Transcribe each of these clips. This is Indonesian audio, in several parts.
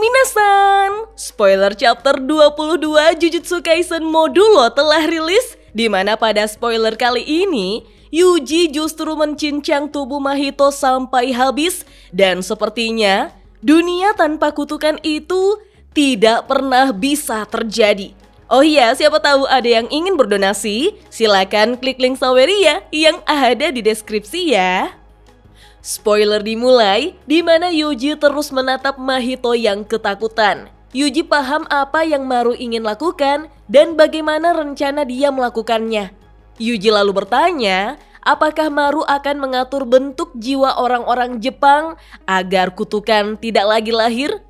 minasan! Spoiler chapter 22 Jujutsu Kaisen Modulo telah rilis, di mana pada spoiler kali ini Yuji justru mencincang tubuh Mahito sampai habis, dan sepertinya dunia tanpa kutukan itu tidak pernah bisa terjadi. Oh iya, siapa tahu ada yang ingin berdonasi, silakan klik link Saweria yang ada di deskripsi ya. Spoiler dimulai, di mana Yuji terus menatap Mahito yang ketakutan. Yuji paham apa yang Maru ingin lakukan dan bagaimana rencana dia melakukannya. Yuji lalu bertanya, apakah Maru akan mengatur bentuk jiwa orang-orang Jepang agar kutukan tidak lagi lahir?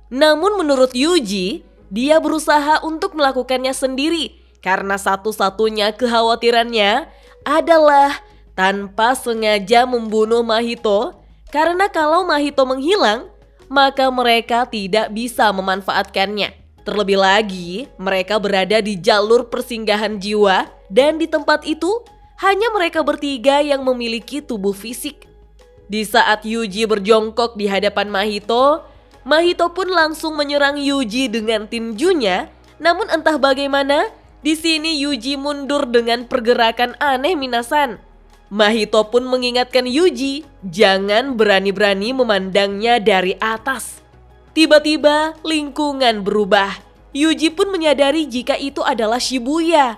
Namun menurut Yuji, dia berusaha untuk melakukannya sendiri karena satu-satunya kekhawatirannya adalah tanpa sengaja membunuh Mahito, karena kalau Mahito menghilang, maka mereka tidak bisa memanfaatkannya. Terlebih lagi, mereka berada di jalur persinggahan jiwa dan di tempat itu hanya mereka bertiga yang memiliki tubuh fisik. Di saat Yuji berjongkok di hadapan Mahito, Mahito pun langsung menyerang Yuji dengan tinjunya. Namun entah bagaimana, di sini Yuji mundur dengan pergerakan aneh minasan. Mahito pun mengingatkan Yuji, jangan berani-berani memandangnya dari atas. Tiba-tiba lingkungan berubah. Yuji pun menyadari jika itu adalah Shibuya.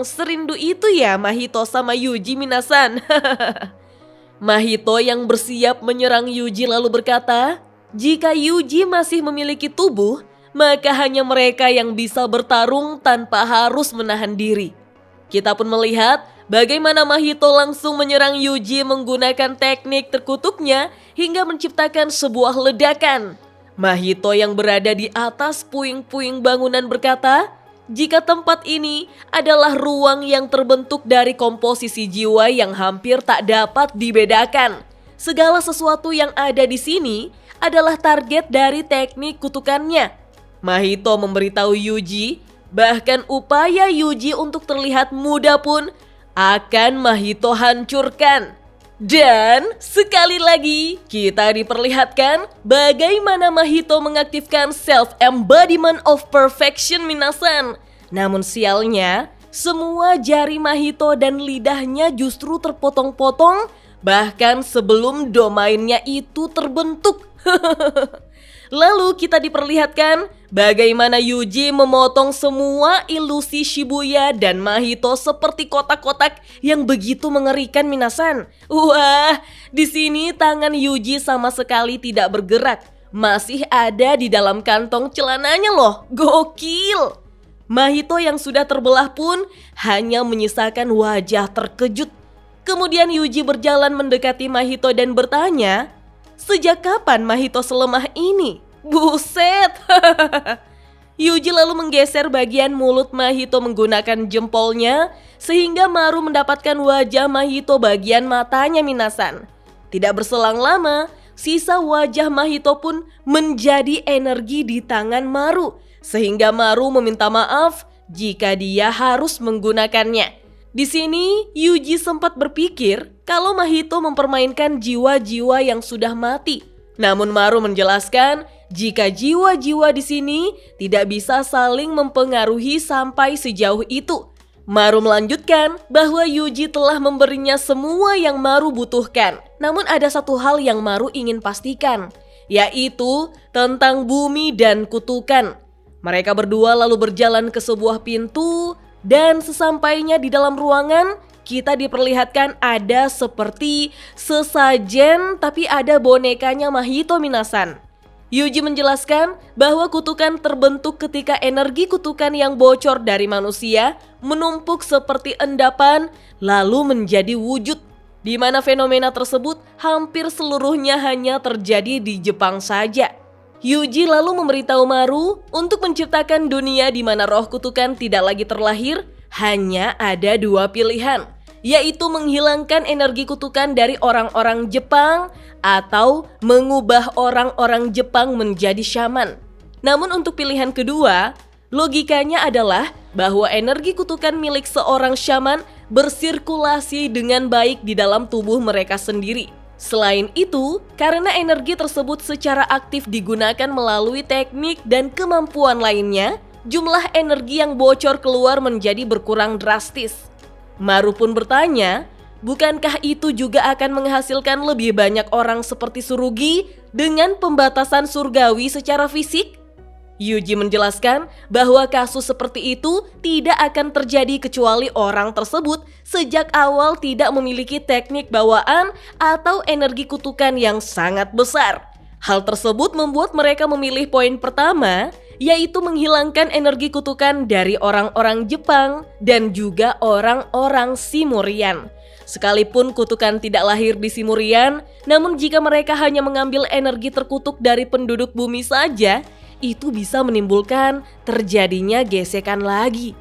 Serindu itu ya Mahito sama Yuji minasan. Mahito yang bersiap menyerang Yuji lalu berkata, jika Yuji masih memiliki tubuh, maka hanya mereka yang bisa bertarung tanpa harus menahan diri. Kita pun melihat bagaimana Mahito langsung menyerang Yuji menggunakan teknik terkutuknya hingga menciptakan sebuah ledakan. Mahito yang berada di atas puing-puing bangunan berkata, jika tempat ini adalah ruang yang terbentuk dari komposisi jiwa yang hampir tak dapat dibedakan. Segala sesuatu yang ada di sini adalah target dari teknik kutukannya. Mahito memberitahu Yuji, bahkan upaya Yuji untuk terlihat muda pun akan Mahito hancurkan. Dan sekali lagi kita diperlihatkan bagaimana Mahito mengaktifkan self-embodiment of perfection minasan. Namun sialnya, semua jari Mahito dan lidahnya justru terpotong-potong bahkan sebelum domainnya itu terbentuk. Lalu kita diperlihatkan bagaimana Yuji memotong semua ilusi Shibuya dan Mahito seperti kotak-kotak yang begitu mengerikan minasan. Wah, di sini tangan Yuji sama sekali tidak bergerak. Masih ada di dalam kantong celananya loh. Gokil. Mahito yang sudah terbelah pun hanya menyisakan wajah terkejut. Kemudian Yuji berjalan mendekati Mahito dan bertanya, sejak kapan Mahito selemah ini? Buset! Yuji lalu menggeser bagian mulut Mahito menggunakan jempolnya sehingga Maru mendapatkan wajah Mahito bagian matanya minasan. Tidak berselang lama, sisa wajah Mahito pun menjadi energi di tangan Maru sehingga Maru meminta maaf jika dia harus menggunakannya. Di sini Yuji sempat berpikir kalau Mahito mempermainkan jiwa-jiwa yang sudah mati. Namun Maru menjelaskan jika jiwa-jiwa di sini tidak bisa saling mempengaruhi sampai sejauh itu. Maru melanjutkan bahwa Yuji telah memberinya semua yang Maru butuhkan. Namun ada satu hal yang Maru ingin pastikan, yaitu tentang bumi dan kutukan. Mereka berdua lalu berjalan ke sebuah pintu dan sesampainya di dalam ruangan, kita diperlihatkan ada seperti sesajen tapi ada bonekanya Mahito minasan. Yuji menjelaskan bahwa kutukan terbentuk ketika energi kutukan yang bocor dari manusia menumpuk seperti endapan lalu menjadi wujud, di mana fenomena tersebut hampir seluruhnya hanya terjadi di Jepang saja. Yuji lalu memberitahu Maru untuk menciptakan dunia di mana roh kutukan tidak lagi terlahir, hanya ada dua pilihan, yaitu menghilangkan energi kutukan dari orang-orang Jepang atau mengubah orang-orang Jepang menjadi syaman. Namun untuk pilihan kedua, logikanya adalah bahwa energi kutukan milik seorang syaman bersirkulasi dengan baik di dalam tubuh mereka sendiri. Selain itu, karena energi tersebut secara aktif digunakan melalui teknik dan kemampuan lainnya, jumlah energi yang bocor keluar menjadi berkurang drastis. Maru pun bertanya, bukankah itu juga akan menghasilkan lebih banyak orang seperti Surugi dengan pembatasan surgawi secara fisik? Yuji menjelaskan bahwa kasus seperti itu tidak akan terjadi kecuali orang tersebut sejak awal tidak memiliki teknik bawaan atau energi kutukan yang sangat besar. Hal tersebut membuat mereka memilih poin pertama, yaitu menghilangkan energi kutukan dari orang-orang Jepang dan juga orang-orang Simurian. Sekalipun kutukan tidak lahir di Simurian, namun jika mereka hanya mengambil energi terkutuk dari penduduk bumi saja, itu bisa menimbulkan terjadinya gesekan lagi.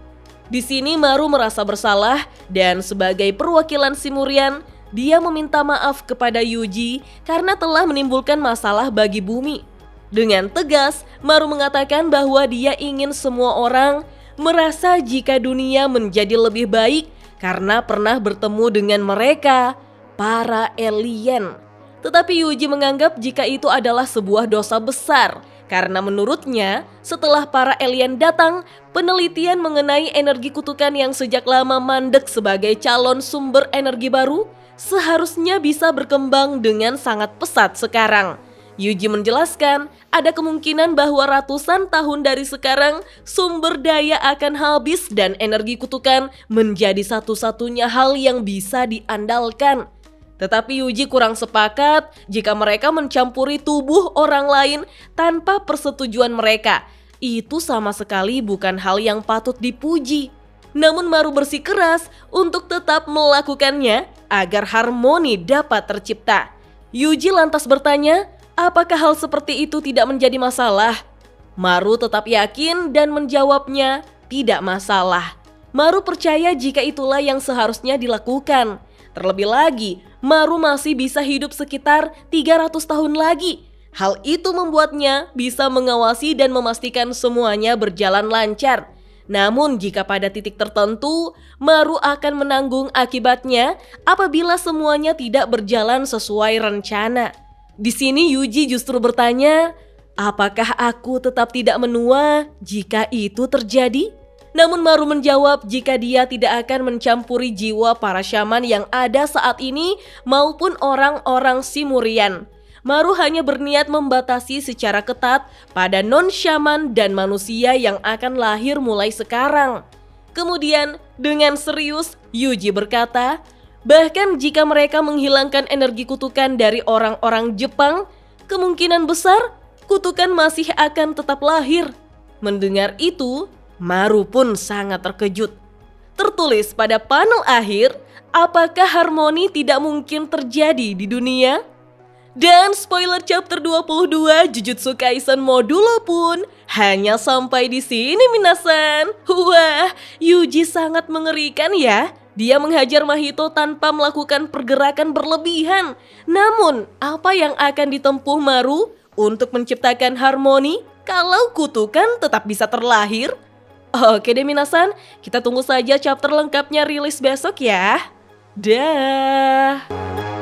Di sini Maru merasa bersalah dan sebagai perwakilan Simurian, dia meminta maaf kepada Yuji karena telah menimbulkan masalah bagi bumi. Dengan tegas, Maru mengatakan bahwa dia ingin semua orang merasa jika dunia menjadi lebih baik karena pernah bertemu dengan mereka, para alien. Tetapi Yuji menganggap jika itu adalah sebuah dosa besar. Karena menurutnya, setelah para alien datang, penelitian mengenai energi kutukan yang sejak lama mandek sebagai calon sumber energi baru seharusnya bisa berkembang dengan sangat pesat sekarang. Yuji menjelaskan, ada kemungkinan bahwa ratusan tahun dari sekarang sumber daya akan habis dan energi kutukan menjadi satu-satunya hal yang bisa diandalkan. Tetapi Yuji kurang sepakat jika mereka mencampuri tubuh orang lain tanpa persetujuan mereka. Itu sama sekali bukan hal yang patut dipuji. Namun Maru bersikeras untuk tetap melakukannya agar harmoni dapat tercipta. Yuji lantas bertanya, apakah hal seperti itu tidak menjadi masalah? Maru tetap yakin dan menjawabnya, tidak masalah. Maru percaya jika itulah yang seharusnya dilakukan. Terlebih lagi, Maru masih bisa hidup sekitar 300 tahun lagi. Hal itu membuatnya bisa mengawasi dan memastikan semuanya berjalan lancar. Namun jika pada titik tertentu, Maru akan menanggung akibatnya apabila semuanya tidak berjalan sesuai rencana. Di sini Yuji justru bertanya, apakah aku tetap tidak menua jika itu terjadi? Namun Maru menjawab jika dia tidak akan mencampuri jiwa para syaman yang ada saat ini maupun orang-orang Simurian. Maru hanya berniat membatasi secara ketat pada non-syaman dan manusia yang akan lahir mulai sekarang. Kemudian dengan serius Yuji berkata, bahkan jika mereka menghilangkan energi kutukan dari orang-orang Jepang, kemungkinan besar kutukan masih akan tetap lahir. Mendengar itu, Maru pun sangat terkejut. Tertulis pada panel akhir, apakah harmoni tidak mungkin terjadi di dunia? Dan spoiler chapter 22 Jujutsu Kaisen Modulo pun hanya sampai di sini minasan. Wah, Yuji sangat mengerikan ya. Dia menghajar Mahito tanpa melakukan pergerakan berlebihan. Namun, apa yang akan ditempuh Maru untuk menciptakan harmoni kalau kutukan tetap bisa terlahir? Oke deh minasan, kita tunggu saja chapter lengkapnya rilis besok ya. Dah.